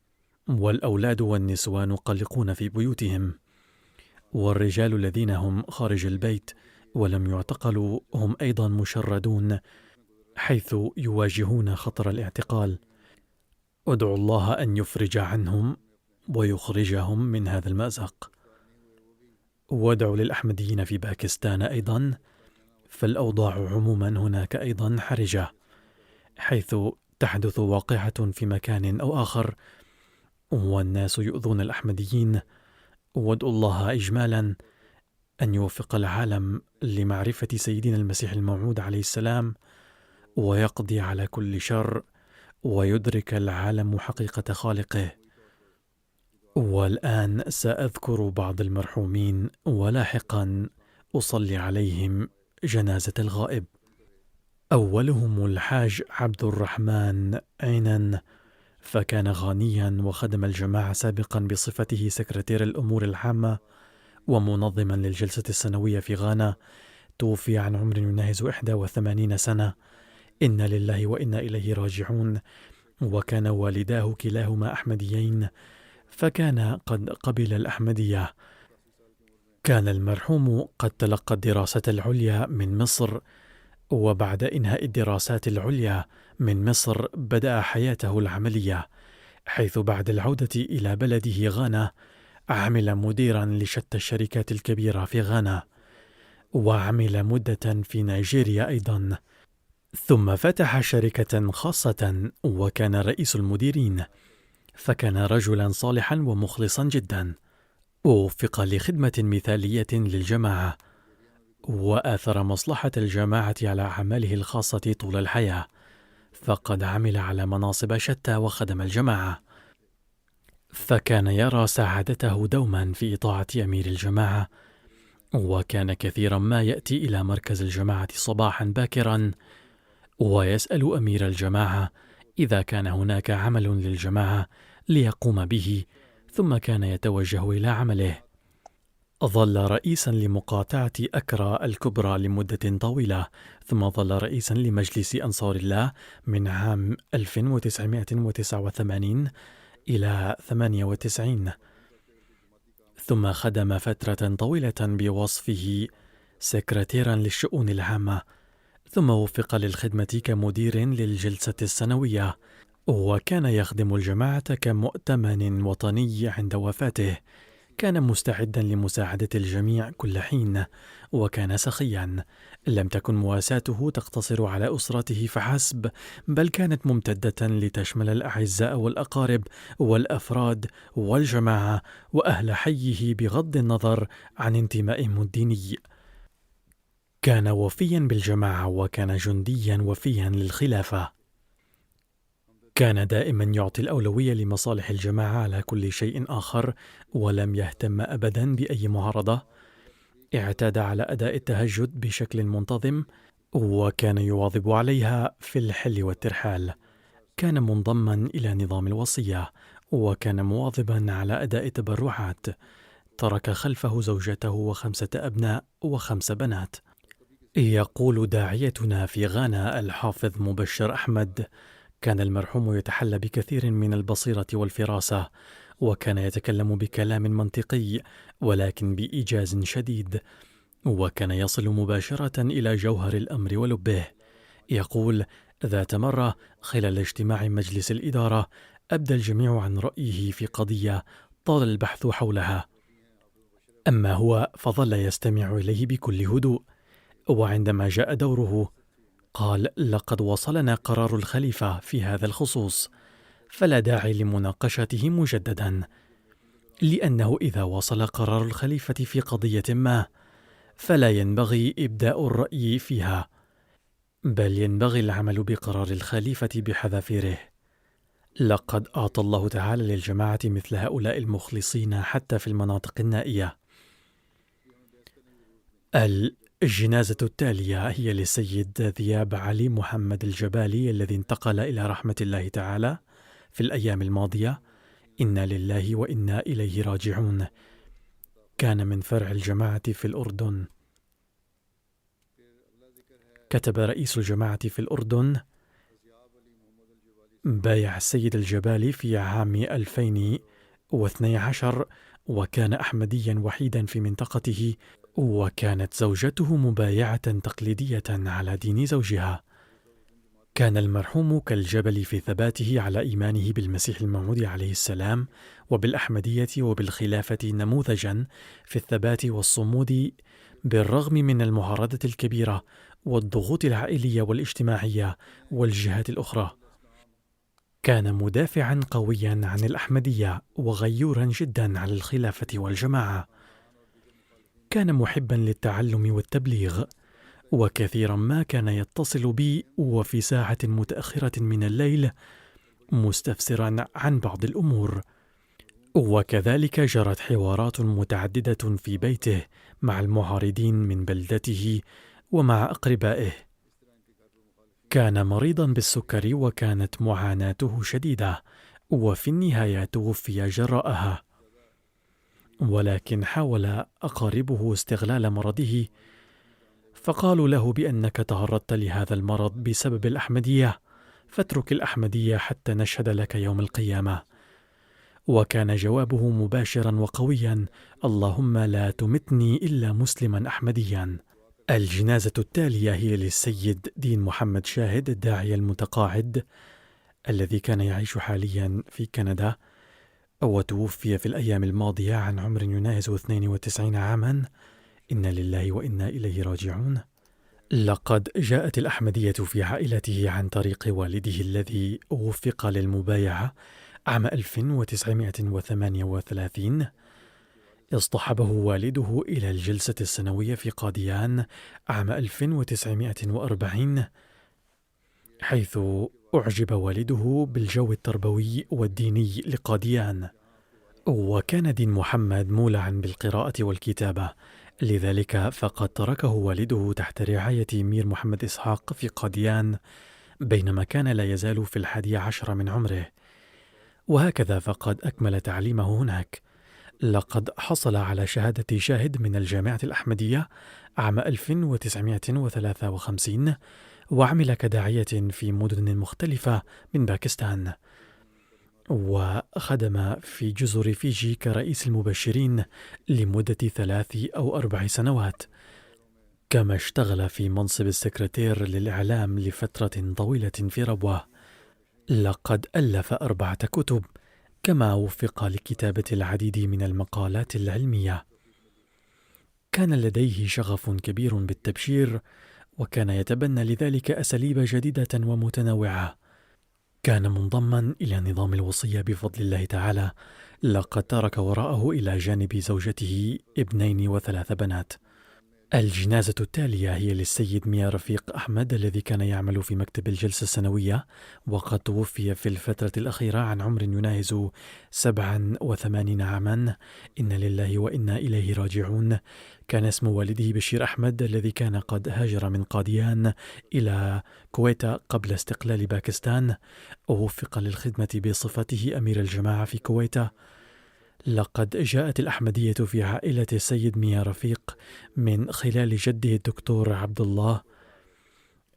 والأولاد والنسوان قلقون في بيوتهم، والرجال الذين هم خارج البيت ولم يعتقلوا هم أيضا مشردون حيث يواجهون خطر الاعتقال. أدعو الله أن يفرج عنهم ويخرجهم من هذا المأزق. وادعوا للأحمديين في باكستان أيضا، فالأوضاع عموما هناك أيضا حرجة، حيث تحدث واقعة في مكان أو آخر والناس يؤذون الأحمديين. وادعوا الله إجمالا أن يوفق العالم لمعرفة سيدنا المسيح الموعود عليه السلام، ويقضي على كل شر، ويدرك العالم حقيقة خالقه. والآن سأذكر بعض المرحومين، ولاحقا أصلي عليهم جنازة الغائب. أولهم الحاج عبد الرحمن عينان، فكان غنيا وخدم الجماعة سابقا بصفته سكرتير الأمور العامة ومنظما للجلسة السنوية في غانا. توفي عن عمر يناهز 81 سنة، إنا لله وإنا إليه راجعون. وكان والداه كلاهما أحمديين، فكان قد قبل الأحمدية. كان المرحوم قد تلقى الدراسة العليا من مصر، وبعد إنهاء الدراسات العليا من مصر بدأ حياته العملية، حيث بعد العودة إلى بلده غانا عمل مديرا لشتى الشركات الكبيرة في غانا، وعمل مدة في نيجيريا أيضا، ثم فتح شركة خاصة وكان رئيس المديرين. فكان رجلا صالحا ومخلصا جدا، ووفق لخدمة مثالية للجماعة، وآثر مصلحة الجماعة على أعماله الخاصة طول الحياة، فقد عمل على مناصب شتى وخدم الجماعة، فكان يرى سعادته دوما في إطاعة أمير الجماعة، وكان كثيرا ما يأتي إلى مركز الجماعة صباحا باكرا ويسأل أمير الجماعة إذا كان هناك عمل للجماعة ليقوم به، ثم كان يتوجه إلى عمله. ظل رئيسا لمقاطعة أكرا الكبرى لمدة طويلة، ثم ظل رئيسا لمجلس أنصار الله من عام 1989 إلى 98، ثم خدم فترة طويلة بوصفه سكرتيرا للشؤون العامة، ثم وفق للخدمة كمدير للجلسة السنوية، وكان يخدم الجماعة كمؤتمن وطني عند وفاته. كان مستعدا لمساعدة الجميع كل حين، وكان سخيا. لم تكن مواساته تقتصر على أسرته فحسب، بل كانت ممتدة لتشمل الأعزاء والأقارب والأفراد والجماعة وأهل حيه بغض النظر عن انتمائهم الديني. كان وفيا بالجماعة، وكان جنديا وفيا للخلافة. كان دائما يعطي الأولوية لمصالح الجماعة على كل شيء آخر، ولم يهتم أبدا بأي معارضة. اعتاد على أداء التهجد بشكل منتظم، وكان يواظب عليها في الحل والترحال. كان منضما إلى نظام الوصية، وكان مواظبا على أداء التبرعات. ترك خلفه زوجته و5 أبناء و5 بنات. يقول داعيتنا في غانا الحافظ مبشر أحمد: كان المرحوم يتحلى بكثير من البصيرة والفراسة، وكان يتكلم بكلام منطقي ولكن بإيجاز شديد، وكان يصل مباشرة إلى جوهر الأمر ولبه. يقول: ذات مرة خلال اجتماع مجلس الإدارة أبدى الجميع عن رأيه في قضية طال البحث حولها، أما هو فظل يستمع إليه بكل هدوء، وعندما جاء دوره قال: لقد وصلنا قرار الخليفة في هذا الخصوص، فلا داعي لمناقشته مجددا، لأنه إذا وصل قرار الخليفة في قضية ما فلا ينبغي إبداء الرأي فيها، بل ينبغي العمل بقرار الخليفة بحذافيره. لقد أعطى الله تعالى للجماعة مثل هؤلاء المخلصين حتى في المناطق النائية. الجنازة التالية هي للسيد ذياب علي محمد الجبالي الذي انتقل إلى رحمة الله تعالى في الأيام الماضية. إنا لله وإنا إليه راجعون. كان من فرع الجماعة في الأردن. كتب رئيس الجماعة في الأردن: بايع السيد الجبالي في عام 2012، وكان أحمديا وحيدا في منطقته، وكانت زوجته مبايعة تقليدية على دين زوجها. كان المرحوم كالجبل في ثباته على إيمانه بالمسيح الموعود عليه السلام وبالأحمدية وبالخلافة، نموذجا في الثبات والصمود بالرغم من المعارضة الكبيرة والضغوط العائلية والاجتماعية والجهات الأخرى. كان مدافعا قويا عن الأحمدية وغيورا جدا على الخلافة والجماعة. كان محبا للتعلم والتبليغ، وكثيرا ما كان يتصل بي وفي ساعة متأخرة من الليل مستفسرا عن بعض الأمور، وكذلك جرت حوارات متعددة في بيته مع المعارضين من بلدته ومع أقربائه. كان مريضا بالسكري وكانت معاناته شديدة، وفي النهاية توفي جراءها، ولكن حاول أقاربه استغلال مرضه، فقالوا له بأنك تعرضت لهذا المرض بسبب الأحمدية، فاترك الأحمدية حتى نشهد لك يوم القيامة. وكان جوابه مباشرا وقويا: اللهم لا تمتني إلا مسلما أحمديا. الجنازة التالية هي للسيد دين محمد شاهد الداعية المتقاعد الذي كان يعيش حاليا في كندا، وتوفي في الأيام الماضية عن عمر يناهز 92 عاما. إنا لله وإنا إليه راجعون. لقد جاءت الأحمدية في عائلته عن طريق والده الذي وفق للمبايعة عام 1938. اصطحبه والده إلى الجلسة السنوية في قاديان عام 1940، حيث أعجب والده بالجو التربوي والديني لقاديان. وكان دين محمد مولعا بالقراءة والكتابة، لذلك فقد تركه والده تحت رعاية مير محمد إسحاق في قاديان بينما كان لا يزال في 11 من عمره، وهكذا فقد أكمل تعليمه هناك. لقد حصل على شهادة شاهد من الجامعة الأحمدية عام 1953، وعمل كداعية في مدن مختلفة من باكستان، وخدم في جزر فيجي كرئيس المبشرين لمدة 3 أو 4 سنوات، كما اشتغل في منصب السكرتير للإعلام لفترة طويلة في ربوة. لقد ألف 4 كتب، كما وفق لكتابة العديد من المقالات العلمية. كان لديه شغف كبير بالتبشير، وكان يتبنى لذلك أساليب جديدة ومتنوعة. كان منضما إلى نظام الوصية بفضل الله تعالى. لقد ترك وراءه إلى جانب زوجته 2 و3 بنات. الجنازة التالية هي للسيد ميا رفيق أحمد الذي كان يعمل في مكتب الجلسة السنوية، وقد توفي في الفترة الأخيرة عن عمر يناهز 87 عاما. إن لله وإنا إليه راجعون. كان اسم والده بشير أحمد الذي كان قد هاجر من قاديان إلى كويتا قبل استقلال باكستان، ووفق للخدمة بصفته أمير الجماعة في كويتا. لقد جاءت الأحمدية في عائلة السيد ميا رفيق من خلال جده الدكتور عبد الله،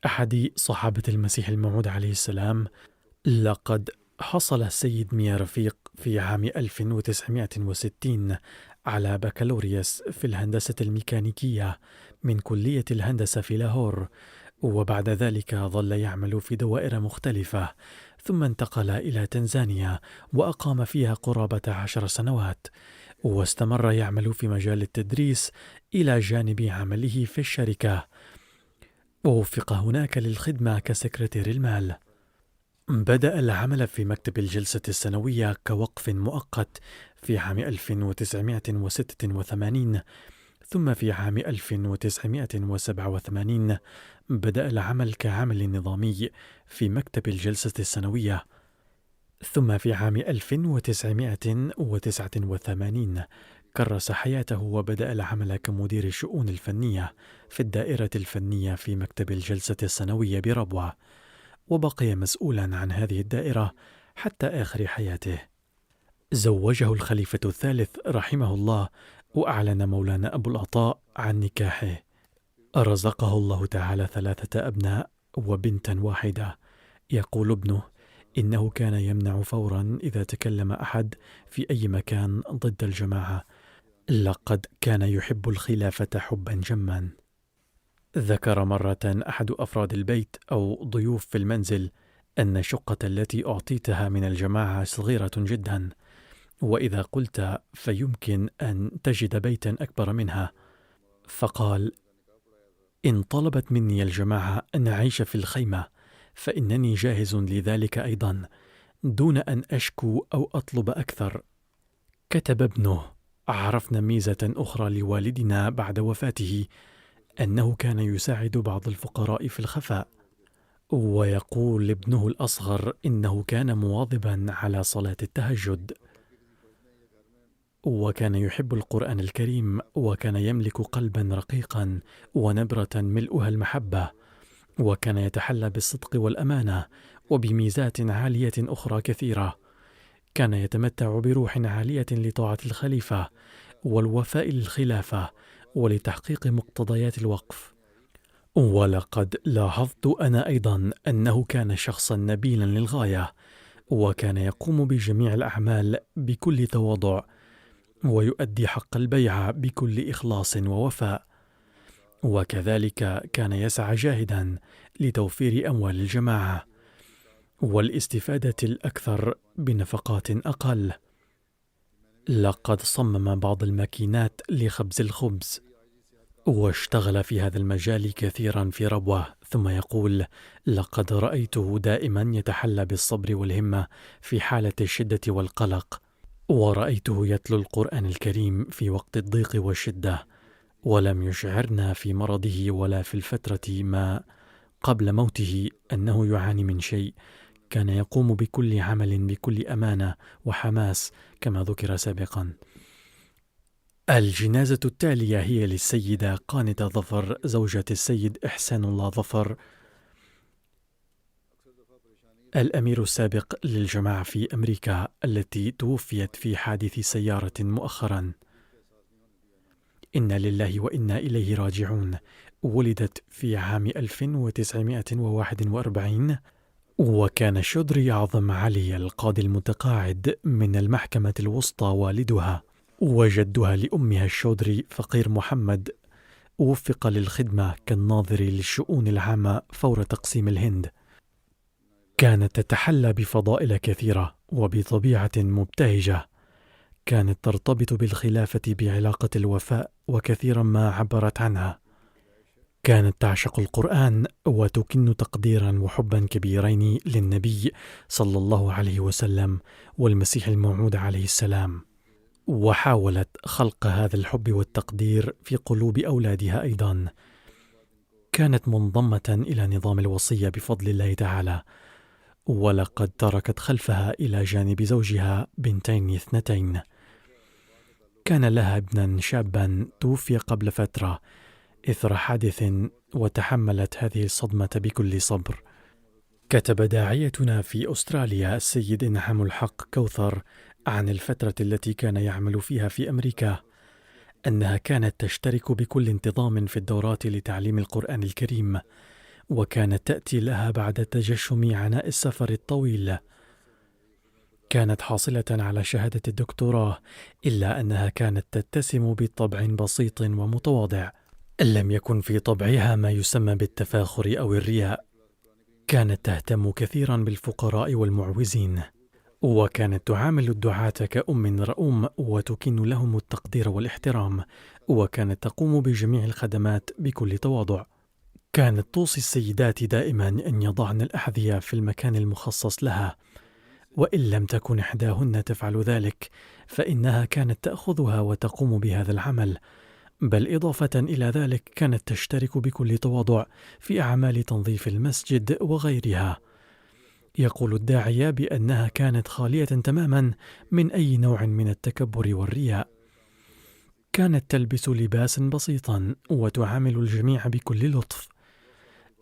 أحد صحابة المسيح الموعود عليه السلام. لقد حصل السيد ميا رفيق في عام 1960 على بكالوريوس في الهندسة الميكانيكية من كلية الهندسة في لاهور، وبعد ذلك ظل يعمل في دوائر مختلفة، ثم انتقل إلى تنزانيا وأقام فيها قرابة 10 سنوات، واستمر يعمل في مجال التدريس إلى جانب عمله في الشركة، ووفق هناك للخدمة كسكرتير المال. بدأ العمل في مكتب الجلسة السنوية كوقف مؤقت في عام 1986، ثم في عام 1987 بدأ العمل كعامل نظامي في مكتب الجلسة السنوية، ثم في عام 1989 كرس حياته وبدأ العمل كمدير الشؤون الفنية في الدائرة الفنية في مكتب الجلسة السنوية بربوة، وبقي مسؤولا عن هذه الدائرة حتى آخر حياته. زوجه الخليفة الثالث رحمه الله، وأعلن مولانا أبو العطاء عن نكاحه. رزقه الله تعالى 3 أبناء وبنتا واحدة. يقول ابنه: إنه كان يمنع فورا إذا تكلم أحد في أي مكان ضد الجماعة. لقد كان يحب الخلافة حبا جما. ذكر مرة أحد أفراد البيت أو ضيوف في المنزل أن الشقة التي أعطيتها من الجماعة صغيرة جدا، وإذا قلت فيمكن أن تجد بيتا أكبر منها. فقال: إن طلبت مني الجماعة أن أعيش في الخيمة فإنني جاهز لذلك أيضا، دون أن أشكو أو أطلب أكثر. كتب ابنه: عرفنا ميزة أخرى لوالدنا بعد وفاته، أنه كان يساعد بعض الفقراء في الخفاء. ويقول ابنه الأصغر إنه كان مواظبا على صلاة التهجد، وكان يحب القرآن الكريم، وكان يملك قلبا رقيقا ونبرة ملؤها المحبة، وكان يتحلى بالصدق والأمانة وبميزات عالية أخرى كثيرة. كان يتمتع بروح عالية لطاعة الخليفة والوفاء للخلافة ولتحقيق مقتضيات الوقف. ولقد لاحظت أنا أيضا أنه كان شخصا نبيلا للغاية، وكان يقوم بجميع الأعمال بكل تواضع، ويؤدي حق البيعة بكل إخلاص ووفاء، وكذلك كان يسعى جاهدا لتوفير أموال الجماعة والاستفادة الأكثر بنفقات أقل. لقد صمم بعض الماكينات لخبز الخبز، واشتغل في هذا المجال كثيرا في ربوة. ثم يقول: لقد رأيته دائما يتحلى بالصبر والهمة في حالة الشدة والقلق. ورأيته يتلو القرآن الكريم في وقت الضيق والشدة، ولم يشعرنا في مرضه ولا في الفترة ما قبل موته أنه يعاني من شيء. كان يقوم بكل عمل بكل أمانة وحماس كما ذكر سابقا. الجنازة التالية هي للسيدة قانتة ظفر، زوجة السيد إحسان الله ظفر، الأمير السابق للجماعة في أمريكا، التي توفيت في حادث سيارة مؤخرا. إنا لله وإنا إليه راجعون. ولدت في عام 1941، وكان الشودري أعظم علي القاضي المتقاعد من المحكمة الوسطى والدها، وجدها لأمها الشودري فقير محمد وفق للخدمة كالناظر للشؤون العامة فور تقسيم الهند. كانت تتحلى بفضائل كثيرة وبطبيعة مبتهجة. كانت ترتبط بالخلافة بعلاقة الوفاء، وكثيرا ما عبرت عنها. كانت تعشق القرآن وتكن تقديرا وحبا كبيرين للنبي صلى الله عليه وسلم والمسيح الموعود عليه السلام، وحاولت خلق هذا الحب والتقدير في قلوب أولادها أيضا. كانت منضمة إلى نظام الوصية بفضل الله تعالى، ولقد تركت خلفها إلى جانب زوجها بنتين 2. كان لها ابنا شابا توفي قبل فترة إثر حادث، وتحملت هذه الصدمة بكل صبر. كتب داعيتنا في أستراليا السيد إنعام الحق كوثر عن الفترة التي كان يعمل فيها في أمريكا أنها كانت تشترك بكل انتظام في الدورات لتعليم القرآن الكريم، وكانت تأتي لها بعد تجشم عناء السفر الطويل. كانت حاصلة على شهادة الدكتوراه، إلا أنها كانت تتسم بطبع بسيط ومتواضع. لم يكن في طبعها ما يسمى بالتفاخر أو الرياء. كانت تهتم كثيرا بالفقراء والمعوزين، وكانت تعامل الدعاة كأم رؤوم وتكن لهم التقدير والاحترام، وكانت تقوم بجميع الخدمات بكل تواضع. كانت توصي السيدات دائما أن يضعن الأحذية في المكان المخصص لها، وإن لم تكن إحداهن تفعل ذلك فإنها كانت تأخذها وتقوم بهذا العمل. بل إضافة إلى ذلك كانت تشترك بكل تواضع في أعمال تنظيف المسجد وغيرها. يقول الداعية بأنها كانت خالية تماما من أي نوع من التكبر والرياء. كانت تلبس لباسا بسيطا وتعامل الجميع بكل لطف.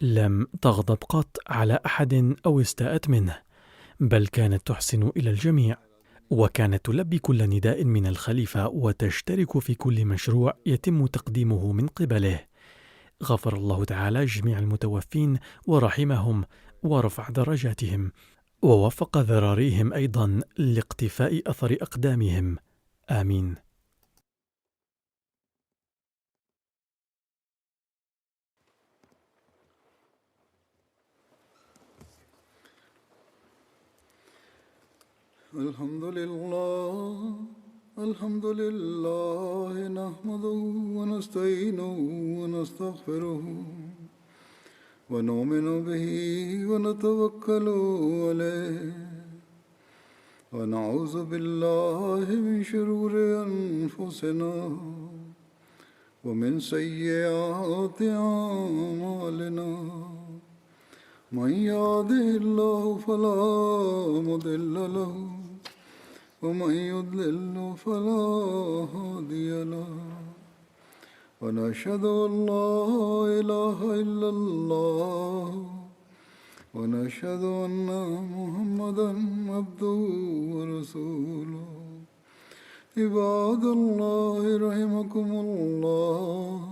لم تغضب قط على أحد أو استاءت منه، بل كانت تحسن إلى الجميع، وكانت تلبي كل نداء من الخليفة وتشترك في كل مشروع يتم تقديمه من قبله. غفر الله تعالى جميع المتوفين ورحمهم ورفع درجاتهم، ووفق ذراريهم أيضا لاقتفاء أثر أقدامهم. آمين. الحمد لله نحمده ونستعينه ونستغفره ونؤمن به ونتوكل عليه ونعوذ بالله من شرور أنفسنا ومن سيئات أعمالنا. من يهده الله فلا مضل له ومن يضلل فلا هادي له. ونشهد أن لا إله إلا الله ونشهد أن محمدا عبده ورسوله. عباد الله رحمكم الله،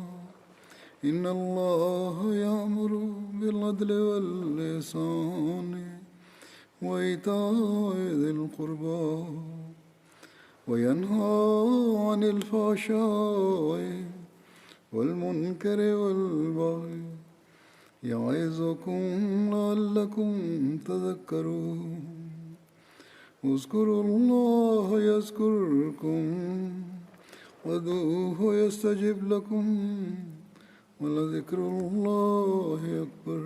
إن الله يأمر بالعدل والإحسان وإيتاء ذي القربى وينهى عن الفحشاء والمنكر والبغي يعظكم لعلكم تذكرون. اذكروا الله يذكركم وادعوه يستجب لكم ولذكر الله أكبر.